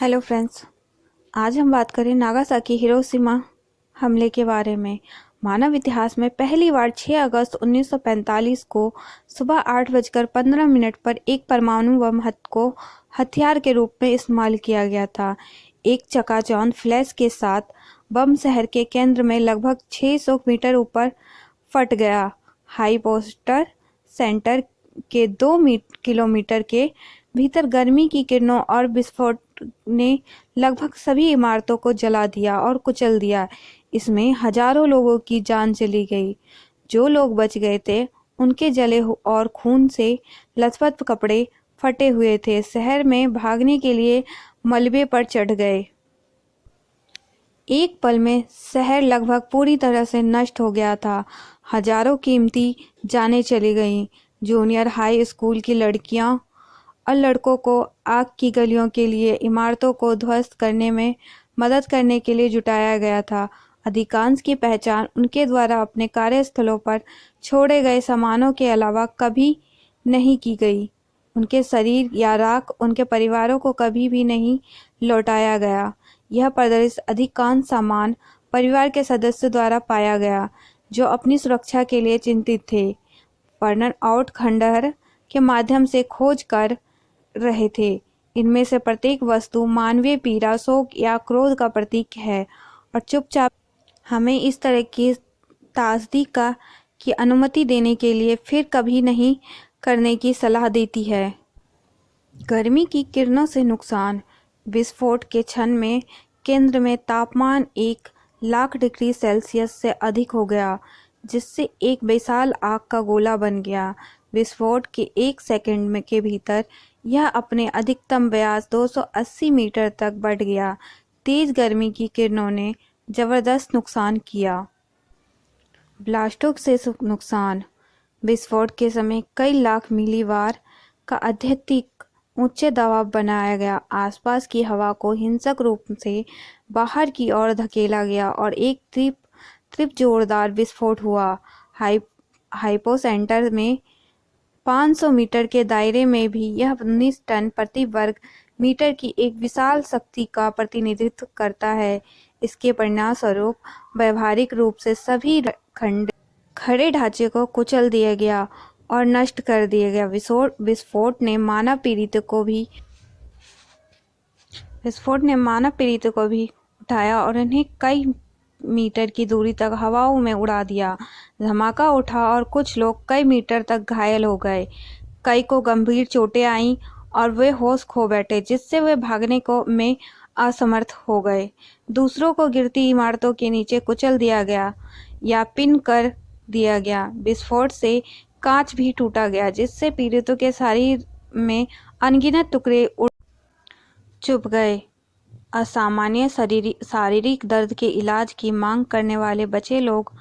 Hello friends, आज हम बात करें नागासाकी हिरोशिमा हमले के बारे में। मानव इतिहास में पहली बार 6 अगस्त 1945 को सुबह 8:15 पर एक परमाणु बम को हथियार के रूप में इस्तेमाल किया गया था। एक चकाचौंध फ्लैश के साथ बम शहर के केंद्र में लगभग 600 मीटर ऊपर फट गया। हाइपोस्टर सेंटर के 2 किलोमीटर के भीतर गर्मी की किरणों और विस्फोट ने लगभग सभी इमारतों को जला दिया और कुचल दिया। इसमें हजारों लोगों की जान चली गई। जो लोग बच गए थे उनके जले और खून से लथपथ कपड़े फटे हुए थे। शहर में भागने के लिए मलबे पर चढ़ गए। एक पल में शहर लगभग पूरी तरह से नष्ट हो गया था। हजारों कीमती जानें चली गईं। जूनियर हाई स्कूल की लड़कियां और लड़कों को आग की गलियों के लिए इमारतों को ध्वस्त करने में मदद करने के लिए जुटाया गया था। अधिकांश की पहचान उनके द्वारा अपने कार्यस्थलों पर छोड़े गए सामानों के अलावा कभी नहीं की गई। उनके शरीर या राख उनके परिवारों को कभी भी नहीं लौटाया गया। यह प्रदर्शित अधिकांश सामान परिवार के सदस्यों द्वारा पाया गया जो अपनी सुरक्षा के लिए चिंतित थे। बर्न आउट खंडहर के माध्यम से खोज कर रहे थे। इनमें से प्रत्येक वस्तु मानवीय पीड़ा, शोक या क्रोध का प्रतीक है और चुपचाप हमें इस तरह की तस्दीक की अनुमति देने के लिए फिर कभी नहीं करने की सलाह देती है। गर्मी की किरणों से नुकसान। विस्फोट के क्षण में केंद्र में तापमान 1,00,000 डिग्री सेल्सियस से अधिक हो गया, जिससे एक विशाल आग का गोला बन गया। विस्फोट के 1 सेकंड के भीतर यह अपने अधिकतम व्यास 280 मीटर तक बढ़ गया। तेज गर्मी की किरणों ने जबरदस्त नुकसान किया। ब्लास्टों से नुकसान। विस्फोट के समय कई लाख मिलीबार का अत्यधिक उच्च दबाव बनाया गया। आसपास की हवा को हिंसक रूप से बाहर की ओर धकेला गया और एक तीव्र जोरदार विस्फोट हुआ। हाइपोसेंटर में 500 मीटर के दायरे में भी यह 19 टन प्रति वर्ग मीटर की एक विशाल शक्ति का प्रतिनिधित्व करता है। इसके परिणामस्वरूप व्यावहारिक रूप से सभी खड़े ढांचे को कुचल दिया गया और नष्ट कर दिया गया। विस्फोट ने मानव पीड़ितों को भी उठाया और उन्हें कई मीटर की दूरी तक हवाओं में उड़ा दिया। धमाका उठा और कुछ लोग कई मीटर तक घायल हो गए। कई को गंभीर चोटें आईं और वे होश खो बैठे, जिससे वे भागने में असमर्थ हो गए। दूसरों को गिरती इमारतों के नीचे कुचल दिया गया या पिन कर दिया गया। विस्फोट से कांच भी टूटा गया, जिससे पीड़ितों के शरीर में अनगिनत टुकड़े चुभ गए। असामान्य शारीरिक दर्द के इलाज की मांग करने वाले बचे लोग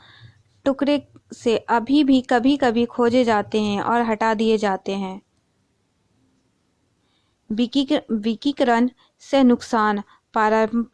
टुकड़े से अभी भी कभी-कभी खोजे जाते हैं और हटा दिए जाते हैं। विकिरण से नुकसान।